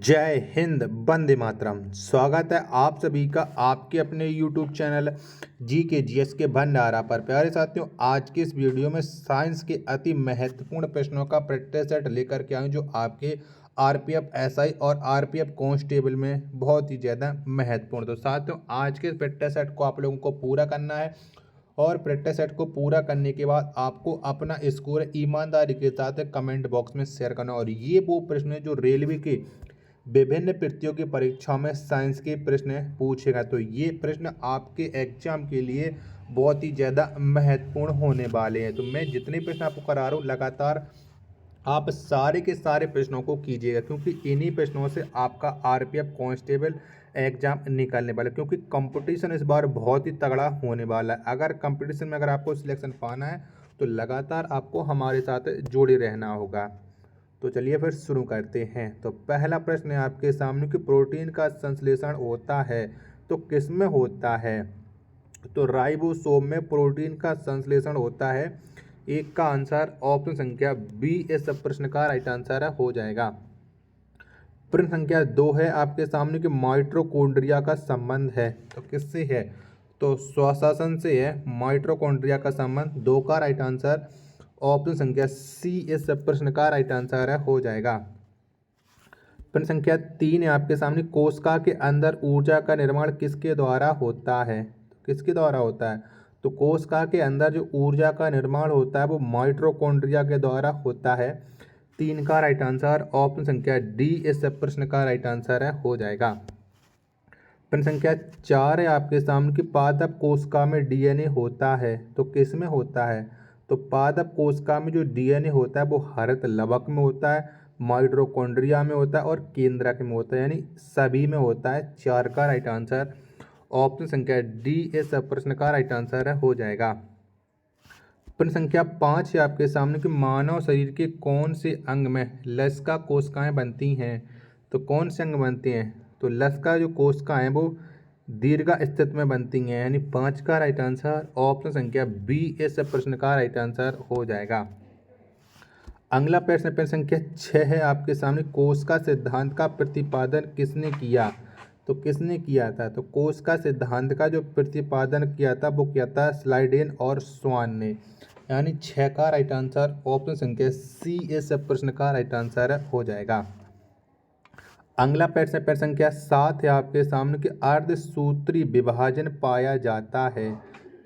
जय हिंद, वंदे मातरम। स्वागत है आप सभी का आपके अपने YouTube चैनल GK के भंडारा पर। प्यारे साथियों, आज के इस वीडियो में साइंस के अति महत्वपूर्ण प्रश्नों का प्रैक्टिस सेट लेकर के आए जो आपके RPF SI और RPF कांस्टेबल में बहुत ही ज़्यादा महत्वपूर्ण। तो साथियों, आज के इस प्रैक्टिस सेट को आप लोगों को पूरा करना है और प्रैक्टिस सेट को पूरा करने के बाद आपको अपना स्कोर ईमानदारी के साथ कमेंट बॉक्स में शेयर करना। और ये वो प्रश्न है जो रेलवे के विभिन्न प्रतियोगी परीक्षाओं में साइंस के प्रश्न पूछेगा। तो ये प्रश्न आपके एग्जाम के लिए बहुत ही ज़्यादा महत्वपूर्ण होने वाले हैं। तो मैं जितने प्रश्न आपको करा रहा हूँ लगातार आप सारे के सारे प्रश्नों को कीजिएगा, क्योंकि इन्हीं प्रश्नों से आपका RPF कांस्टेबल एग्जाम निकलने वाला है। क्योंकि कंपटीशन इस बार बहुत ही तगड़ा होने वाला है। अगर कंपटीशन में अगर आपको सिलेक्शन पाना है तो लगातार आपको हमारे साथ जुड़े रहना होगा। तो चलिए फिर शुरू करते हैं। तो पहला प्रश्न है आपके सामने कि प्रोटीन का संश्लेषण होता है तो किस में होता है। तो राइबोसोम में प्रोटीन का संश्लेषण होता है। एक का आंसर ऑप्शन संख्या बी इस प्रश्न का राइट आंसर हो जाएगा। प्रश्न संख्या 2 है आपके सामने कि माइटोकॉन्ड्रिया का संबंध है तो किससे है। तो श्वसन से है माइटोकॉन्ड्रिया का संबंध। 2 का राइट आंसर ऑप्शन संख्या सी इस प्रश्न का राइट आंसर हो जाएगा। प्रश्न संख्या 3 है आपके सामने कोशिका के अंदर ऊर्जा का निर्माण किसके द्वारा होता है। किसके द्वारा होता है। तो कोशिका के अंदर जो ऊर्जा का निर्माण होता है वो माइटोकॉन्ड्रिया के द्वारा होता है। 3 का राइट आंसर ऑप्शन संख्या डी इस प्रश्न का राइट आंसर हो जाएगा। प्रश्न संख्या 4 है आपके सामने कि पादप कोशिका में DNA होता है तो किस में होता है। तो पादप कोशिका में जो DNA होता है वो हरित लवक में होता है, माइटोकॉन्ड्रिया में होता है और केंद्रक में होता है, यानी सभी में होता है। 4 का राइट आंसर ऑप्शन संख्या डी इस प्रश्न का राइट आंसर हो जाएगा। प्रश्न संख्या 5 है आपके सामने कि मानव शरीर के कौन से अंग में लसिका कोशिकाएं बनती हैं। तो कौन से अंग बनते हैं। तो लसिका जो कोशिकाएं हैं वो दीर्घ स्थिति में बनती हैं, यानी 5 का राइट आंसर ऑप्शन संख्या बी इस प्रश्न का राइट आंसर हो जाएगा। अगला प्रश्न प्रश्न संख्या 6 है आपके सामने कोशिका सिद्धांत का प्रतिपादन किसने किया। तो किसने किया था। तो कोशिका सिद्धांत का जो प्रतिपादन किया था वो किया था स्लाइडेन और स्वान ने, यानी 6 का राइट आंसर ऑप्शन संख्या सी इस प्रश्न का राइट आंसर हो जाएगा। अगला प्रश्न प्रश्न संख्या 7 है आपके सामने कि अर्धसूत्री विभाजन पाया जाता है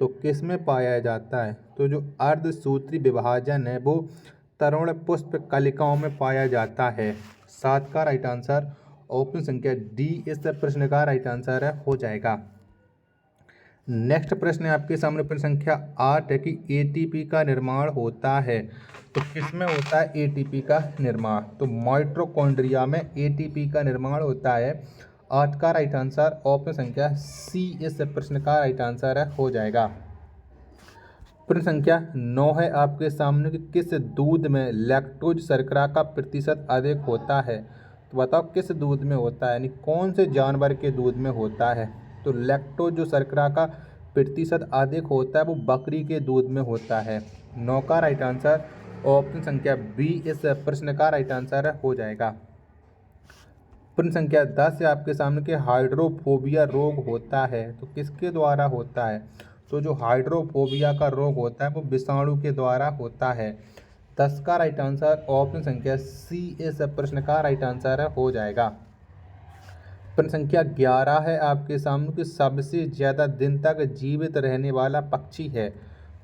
तो किस में पाया जाता है। तो जो अर्धसूत्री विभाजन है वो तरुण पुष्प कलिकाओं में पाया जाता है। 7 का राइट आंसर ऑप्शन संख्या डी इस प्रश्न का राइट आंसर हो जाएगा। नेक्स्ट प्रश्न है आपके सामने प्रश्न संख्या 8 है कि ATP का निर्माण होता है तो किसमें होता है ATP का निर्माण। तो माइटोकॉन्ड्रिया में ATP का निर्माण होता है। 8 का राइट आंसर ऑप्शन संख्या सी इस प्रश्न का राइट आंसर हो जाएगा। प्रश्न संख्या 9 है आपके सामने कि किस दूध में लैक्टोज शर्करा का प्रतिशत अधिक होता है। तो बताओ किस दूध में होता है, यानी कौन से जानवर के दूध में होता है। तो लैक्टोज जो शर्करा का प्रतिशत अधिक होता है वो बकरी के दूध में होता है। 9 का राइट आंसर ऑप्शन संख्या बी इस प्रश्न का राइट आंसर हो जाएगा। प्रश्न संख्या 10 है आपके सामने कि हाइड्रोफोबिया रोग होता है तो किसके द्वारा होता है। तो जो हाइड्रोफोबिया का रोग होता है वो विषाणु के द्वारा होता है। 10 का राइट आंसर ऑप्शन संख्या सी इस प्रश्न का राइट आंसर हो जाएगा। प्रश्न संख्या 11 है आपके सामने कि सबसे ज़्यादा दिन तक जीवित रहने वाला पक्षी है।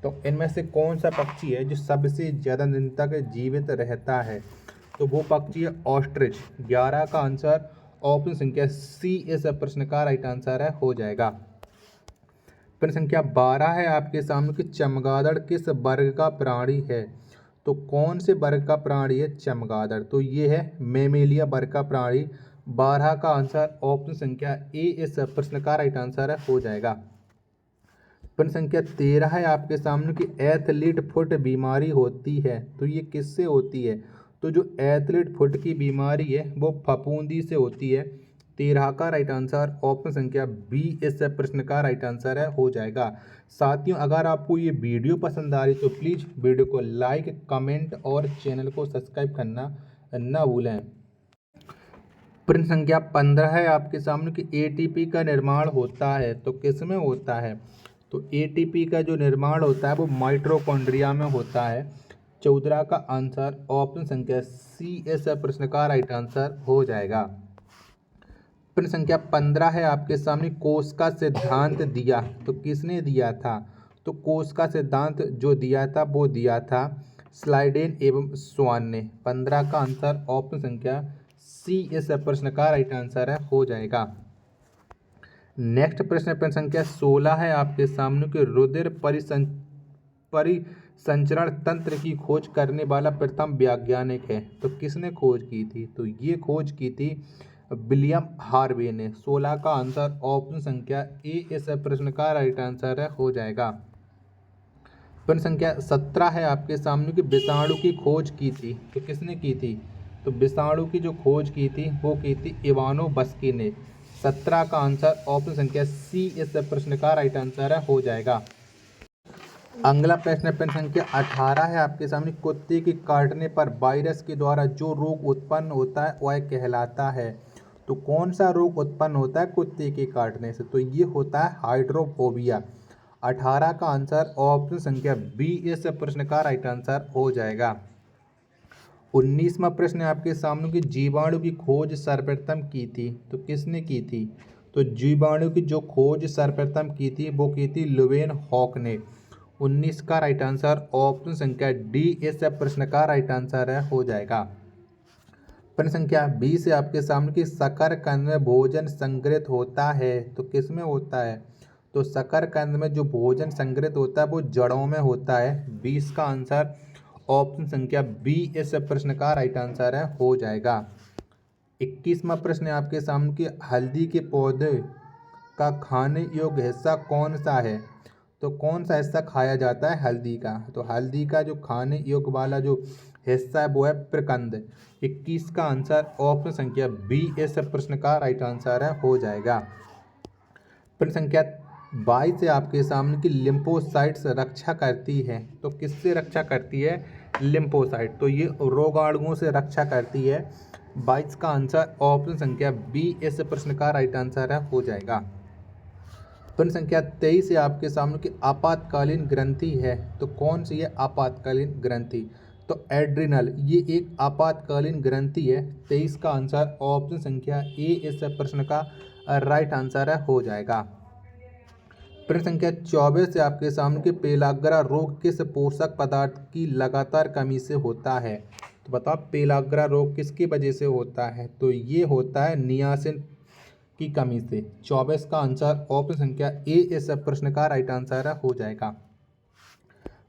तो इनमें से कौन सा पक्षी है जो सबसे ज़्यादा दिन तक जीवित रहता है। तो वो पक्षी है ऑस्ट्रिच। 11 का आंसर ऑप्शन संख्या सी इस प्रश्न का राइट आंसर हो जाएगा। प्रश्न संख्या 12 है आपके सामने कि चमगादड़ किस वर्ग का प्राणी है। तो कौन से वर्ग का प्राणी है चमगादड़। तो ये है मेमेलिया वर्ग का प्राणी। 12 का आंसर ऑप्शन संख्या ए इस प्रश्न का राइट आंसर हो जाएगा। प्रश्न संख्या 13 है आपके सामने कि एथलीट फुट बीमारी होती है तो ये किससे होती है। तो जो एथलीट फुट की बीमारी है वो फफूंदी से होती है। 13 का राइट आंसर ऑप्शन संख्या बी इस प्रश्न का राइट आंसर हो जाएगा। साथियों, अगर आपको ये वीडियो पसंद आ रही तो प्लीज़ वीडियो को लाइक, कमेंट और चैनल को सब्सक्राइब करना ना भूलें। प्रश्न संख्या 15 है आपके सामने कि एटीपी का निर्माण होता है तो किस में होता है। तो एटीपी का जो निर्माण होता है वो माइटोकॉन्ड्रिया में होता है। 14 का आंसर ऑप्शन संख्या सी इस प्रश्न का राइट आंसर हो जाएगा। प्रश्न संख्या 15 है आपके सामने कोश का सिद्धांत दिया तो किसने दिया था। तो कोश का सिद्धांत जो दिया था वो दिया था स्लाइडेन एवं स्वान ने। 15 का आंसर ऑप्शन संख्या सी इस प्रश्न का राइट आंसर है हो जाएगा। नेक्स्ट प्रश्न संख्या 16 है आपके सामने कि रुधिर परिसंचरण तंत्र की खोज करने वाला प्रथम वैज्ञानिक है तो किसने खोज की थी। तो ये खोज की थी विलियम हार्वे ने। 16 का आंसर ऑप्शन संख्या ए इस प्रश्न का राइट आंसर है हो जाएगा। प्रश्न संख्या 17 है आपके सामने कि विषाणु की खोज की थी तो किसने की थी। तो विषाणु की जो खोज की थी वो की थी इवानोव्स्की ने। 17 का आंसर ऑप्शन संख्या सी इस प्रश्न का राइट आंसर है हो जाएगा। अगला प्रश्न संख्या 18 है आपके सामने कुत्ते के काटने पर वायरस के द्वारा जो रोग उत्पन्न होता है वह कहलाता है। तो कौन सा रोग उत्पन्न होता है कुत्ते के काटने से। तो ये होता है हाइड्रोफोबिया। 18 का आंसर ऑप्शन संख्या बी इस प्रश्न का राइट आंसर हो जाएगा। 19वां प्रश्न आपके सामने कि जीवाणु की खोज सर्वप्रथम की थी तो किसने की थी। तो जीवाणु की जो खोज सर्वप्रथम की थी वो की थी लुवेन हॉक ने। 19 का राइट आंसर ऑप्शन संख्या डी इस प्रश्न का राइट आंसर है हो जाएगा। प्रश्न संख्या 20 है आपके सामने कि शकरकंद में भोजन संग्रहित होता है तो किस में होता है। तो शकरकंद में जो भोजन संग्रहित होता है वो जड़ों में होता है। 20 का आंसर ऑप्शन संख्या बी इस प्रश्न का राइट आंसर है हो जाएगा। 21वां प्रश्न है आपके सामने कि हल्दी के पौधे का खाने योग्य हिस्सा कौन सा है। तो कौन सा हिस्सा खाया जाता है हल्दी का। तो हल्दी का जो खाने योग्य वाला जो हिस्सा है वो है प्रकंद। 21 का आंसर ऑप्शन संख्या बी इस प्रश्न का राइट आंसर है हो जाएगा। प्रश्न संख्या 22 से आपके सामने की लिम्फोसाइट्स रक्षा करती है तो किससे रक्षा करती है लिम्फोसाइट। तो ये रोगाणुओं से रक्षा करती है। 22 का आंसर ऑप्शन संख्या बी इस प्रश्न का राइट आंसर है हो जाएगा। प्रश्न संख्या 23 से आपके सामने की आपातकालीन ग्रंथि है तो कौन सी है आपातकालीन ग्रंथि। तो एड्रिनल ये एक आपातकालीन ग्रंथि है। 23 का आंसर ऑप्शन संख्या ए इस प्रश्न का राइट आंसर है हो जाएगा। प्रश्न संख्या 24 से आपके सामने के पेलाग्रा रोग किस पोषक पदार्थ की लगातार कमी से होता है। तो बताओ पेलाग्रा रोग किसकी वजह से होता है। तो ये होता है नियासिन की कमी से। 24 का आंसर ऑप्शन संख्या ए इस प्रश्न का राइट आंसर है हो जाएगा।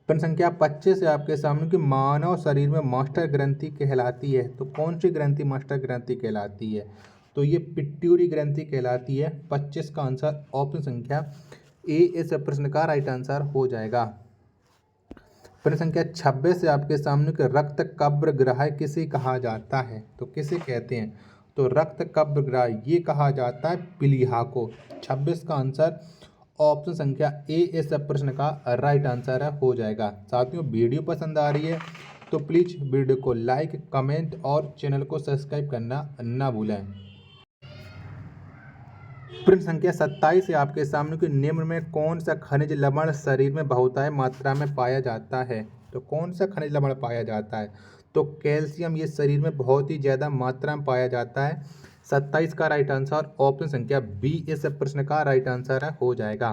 प्रश्न संख्या 25 से आपके सामने कि मानव शरीर में मास्टर ग्रंथि कहलाती है तो कौन सी ग्रंथि मास्टर ग्रंथि कहलाती है। तो ये पिट्यूरी ग्रंथि कहलाती है। 25 का आंसर ऑप्शन संख्या ए इस प्रश्न का राइट आंसर हो जाएगा। प्रश्न संख्या 26 से आपके सामने कि रक्त कब्रग्राह किसे कहा जाता है तो किसे कहते हैं। तो रक्त कब्रग्राह ये कहा जाता है प्लीहा को। 26 का आंसर ऑप्शन संख्या ए इस प्रश्न का राइट आंसर है हो जाएगा। साथियों वीडियो पसंद आ रही है तो प्लीज़ वीडियो को लाइक कमेंट और चैनल को सब्सक्राइब करना ना भूलें। प्रश्न संख्या 27 से आपके सामने कि निम्न में कौन सा खनिज लवण शरीर में बहुतायत मात्रा में पाया जाता है। तो कौन सा खनिज लवण पाया जाता है। तो कैल्शियम ये शरीर में बहुत ही ज़्यादा मात्रा में पाया जाता है। 27 का राइट आंसर ऑप्शन संख्या बी इस प्रश्न का राइट आंसर है हो जाएगा।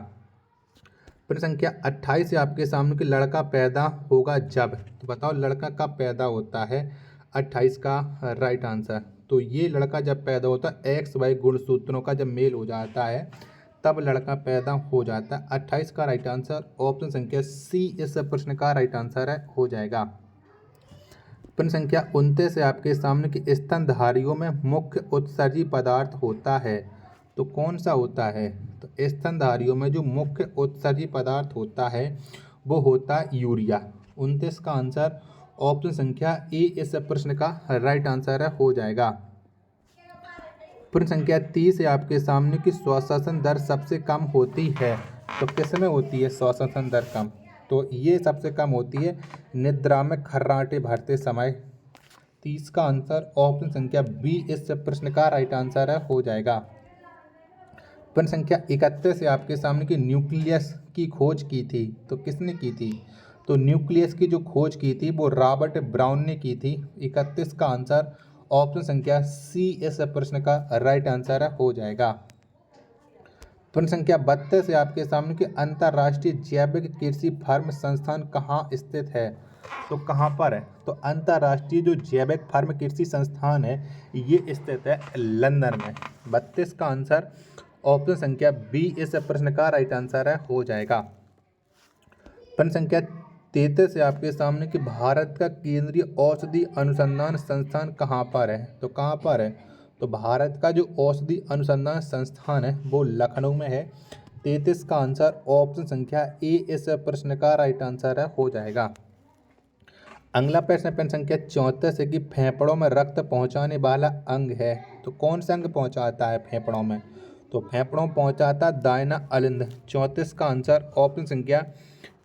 प्रश्न संख्या 28 से आपके सामने कि लड़का पैदा होगा जब। तो बताओ लड़का कब पैदा होता है। 28 का राइट आंसर। तो ये लड़का जब पैदा होता है एक्स वाई गुणसूत्रों का जब मेल हो जाता है तब लड़का पैदा हो जाता है। 28 का राइट आंसर ऑप्शन संख्या सी इस प्रश्न का राइट आंसर है हो जाएगा। प्रश्न संख्या 29 से आपके सामने कि स्तनधारियों में मुख्य उत्सर्जी पदार्थ होता है तो कौन सा होता है। तो स्तनधारियों में जो मुख्य उत्सर्जी पदार्थ होता है वो होता है यूरिया। 29 का आंसर ऑप्शन संख्या ए इस प्रश्न का राइट आंसर है हो जाएगा। प्रश्न संख्या 30 है आपके सामने की श्वसन दर सबसे कम होती है तो किस में होती है श्वसन दर कम। तो ये सबसे कम होती है निद्रा में खर्राटे भरते समय 30 का आंसर ऑप्शन संख्या बी इस प्रश्न का राइट आंसर है, हो जाएगा। प्रश्न संख्या 31 है आपके सामने कि न्यूक्लियस की खोज की थी, तो किसने की थी? तो न्यूक्लियस की जो खोज की थी वो रॉबर्ट ब्राउन ने की थी। 31 का आंसर ऑप्शन संख्या सी इस प्रश्न का राइट आंसर है, हो जाएगा। प्रश्न संख्या 32 है आपके सामने कि अंतर्राष्ट्रीय जैविक कृषि फर्म संस्थान कहाँ स्थित है, तो कहाँ पर है? तो अंतर्राष्ट्रीय जो जैविक फर्म कृषि संस्थान है ये स्थित है लंदन में। 32 का आंसर ऑप्शन संख्या बी इस प्रश्न का राइट आंसर है, हो जाएगा। प्रश्न संख्या 33 है आपके सामने कि भारत का केंद्रीय औषधि अनुसंधान संस्थान कहाँ पर है, तो कहाँ पर है? तो भारत का जो औषधि अनुसंधान संस्थान है वो लखनऊ में है। 33 का आंसर ऑप्शन संख्या ए इस प्रश्न का राइट आंसर है, हो जाएगा। अगला प्रश्न संख्या 34 है कि फेफड़ों में रक्त पहुंचाने वाला अंग है, तो कौन सा अंग पहुंचाता है फेफड़ों में? तो फेफड़ों में पहुंचाता दाहिना अलिंद। 34 का आंसर ऑप्शन संख्या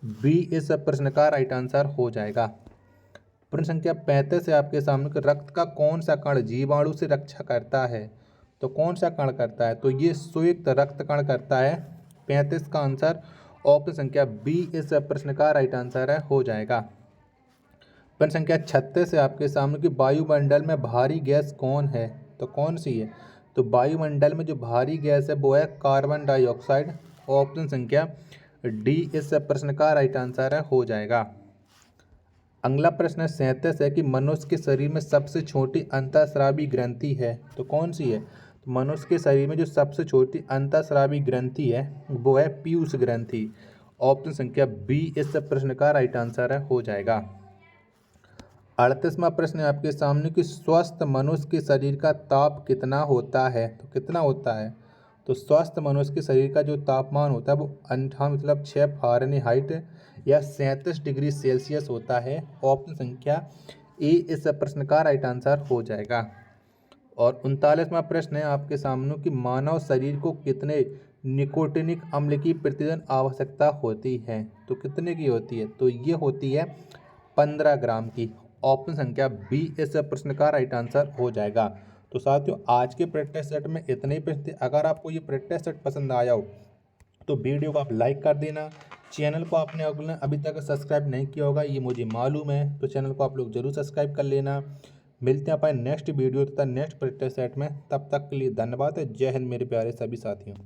बी इस प्रश्न का राइट आंसर, हो जाएगा। प्रश्न संख्या 35 है आपके सामने कि रक्त का कौन सा कण जीवाणु से रक्षा करता है, तो कौन सा कण करता है? तो ये संयुक्त रक्त कण करता है। 35 का आंसर ऑप्शन संख्या बी इस प्रश्न का राइट आंसर है, हो जाएगा। प्रश्न संख्या 36 है आपके सामने कि वायुमंडल में भारी गैस कौन है, तो कौन सी है? तो वायुमंडल में जो भारी गैस है वो है कार्बन डाइऑक्साइड। ऑप्शन संख्या डी इस प्रश्न का राइट आंसर है, हो जाएगा। अगला प्रश्न 37 है कि मनुष्य के शरीर में सबसे छोटी अंतःस्रावी ग्रंथि है, तो कौन सी है? तो मनुष्य के शरीर में जो सबसे छोटी अंतःस्रावी ग्रंथि है वो है पीयूष ग्रंथि। ऑप्शन संख्या बी इस प्रश्न का राइट आंसर है, हो जाएगा। 38वां प्रश्न है आपके सामने कि स्वस्थ मनुष्य के शरीर का ताप कितना होता है, तो कितना होता है? तो स्वस्थ मनुष्य के शरीर का जो तापमान होता है वो 6 फ़ारेनहाइट या 37 डिग्री सेल्सियस होता है। ऑप्शन संख्या ए इस प्रश्न का राइट आंसर, हो जाएगा। और 39वां प्रश्न है आपके सामने कि मानव शरीर को कितने निकोटिनिक अम्ल की प्रतिदिन आवश्यकता होती है, तो कितने की होती है? तो ये होती है 15 ग्राम की। ऑप्शन संख्या बी इस प्रश्न का राइट आंसर, हो जाएगा। तो साथियों आज के प्रैक्टिस सेट में इतने ही प्रश्न थे। अगर आपको ये प्रैक्टिस सेट पसंद आया हो तो वीडियो को आप लाइक कर देना। चैनल को आपने अभी तक सब्सक्राइब नहीं किया होगा ये मुझे मालूम है, तो चैनल को आप लोग जरूर सब्सक्राइब कर लेना। मिलते हैं अपने नेक्स्ट वीडियो तथा नेक्स्ट प्रैक्टिस सेट में, तब तक के लिए धन्यवाद। जय हिंद मेरे प्यारे सभी साथियों।